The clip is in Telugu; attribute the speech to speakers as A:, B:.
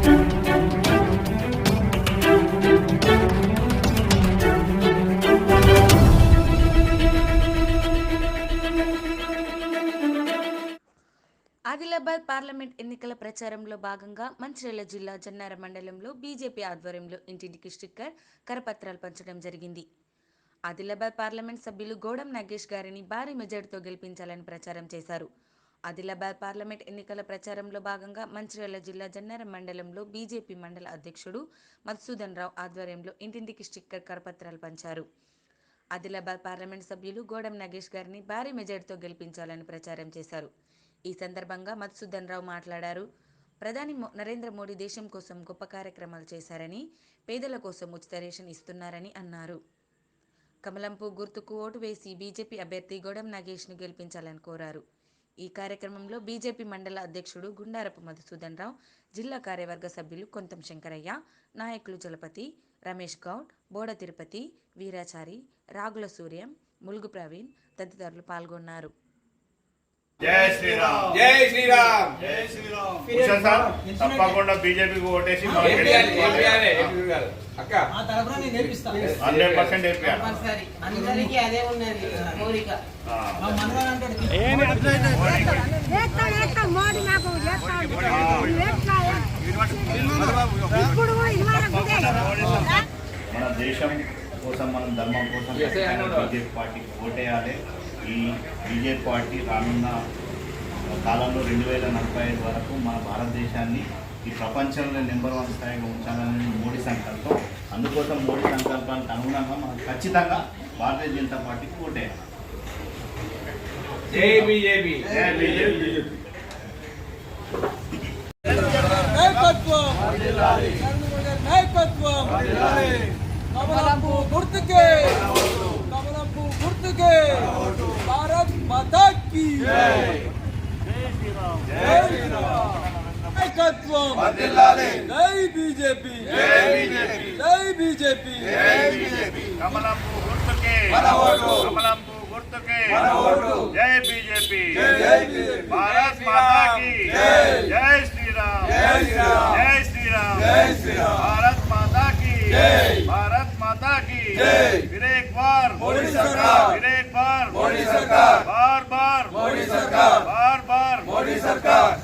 A: ఆదిలాబాద్ పార్లమెంట్ ఎన్నికల ప్రచారంలో భాగంగా మంచిర్యాల జిల్లా జన్నార మండలంలో బీజేపీ ఆధ్వర్యంలో ఇంటింటికి స్టిక్కర్ కరపత్రాలు పంచడం జరిగింది. ఆదిలాబాద్ పార్లమెంట్ సభ్యులు గోడం నాగేష్ గారిని భారీ మెజార్టీతో గెలిపించాలని ప్రచారం చేశారు. ఆదిలాబాద్ పార్లమెంట్ ఎన్నికల ప్రచారంలో భాగంగా మంచిర్యాల జిల్లా జన్నార మండలంలో బీజేపీ మండల అధ్యక్షుడు మధుసూదన్ రావు ఆధ్వర్యంలో ఇంటింటికి స్టిక్కర్ కరపత్రాలు పంచారు. ఆదిలాబాద్ పార్లమెంట్ సభ్యులు గోడం నాగేష్ గారిని భారీ మెజార్టీతో గెలిపించాలని ప్రచారం చేశారు. ఈ సందర్భంగా మధుసూదన్ రావు మాట్లాడారు. ప్రధాని నరేంద్ర మోడీ దేశం కోసం గొప్ప కార్యక్రమాలు చేశారని, పేదల కోసం ఉచిత రేషన్ ఇస్తున్నారని అన్నారు. కమలంపు గుర్తుకు ఓటు వేసి బీజేపీ అభ్యర్థి గోడం నాగేష్ను గెలిపించాలని కోరారు. ఈ కార్యక్రమంలో బీజేపీ మండల అధ్యక్షుడు గుండారపు మధుసూదన్ రావు, జిల్లా కార్యవర్గ సభ్యులు కొంతం శంకరయ్య, నాయకులు జలపతి, రమేష్ గౌడ్, బోడ తిరుపతి, వీరాచారి, రాగుల సూర్యం, ములుగు ప్రవీణ్ తదితరులు పాల్గొన్నారు.
B: జై శ్రీరామ్, జై శ్రీరామ్, జై శ్రీరామ్. తప్పకుండా బీజేపీకి ఓటేసి 100%
C: అందరికీ అదే ఉన్నది కోరిక.
B: మన దేశం కోసం, మన ధర్మం కోసం బీజేపీ పార్టీకి ఓటేయాలి. ఈ బీజేపీ పార్టీ రానున్న కాలంలో 2045 వరకు మన భారతదేశాన్ని ఈ ప్రపంచంలో నెంబర్ 1 స్థాయిగా ఉంచాలనేది మోడీ సంకల్పం. అందుకోసం మోడీ సంకల్పానికి అనుగుణంగా మనం ఖచ్చితంగా భారతీయ జనతా పార్టీకి ఓటేయాలి. జై బీజేపీ, జై బీజేపీ.
D: కమలంపు గుర్తుకే, కమలంపు గుర్తుకే. భారత్ మాతా కీ జై. జై శ్రీరామ్. నాయకత్వం వర్ధిల్లాలి. జై బీజేపీ, జై బీజేపీ, జై బీజేపీ, జై బీజేపీ.
B: కమలంపు గుర్తుకే మన ఓటు, కమలంపు గుర్తుకే మన ఓటు. జై బీజేపీ,
D: జై బీజేపీ.
B: భారత్ మాతా కీ జై. జై శ్రీరామ్,
D: జై శ్రీరామ్,
B: జై శ్రీరామ్,
D: జై శ్రీరామ్.
B: భారత్ మాతా కీ
D: జై,
B: भारत माता की
D: जय.
B: फिर एक बार
D: मोदी सरकार,
B: फिर एक बार
D: मोदी सरकार,
B: बार बार
D: मोदी सरकार,
B: बार बार
D: मोदी सरकार.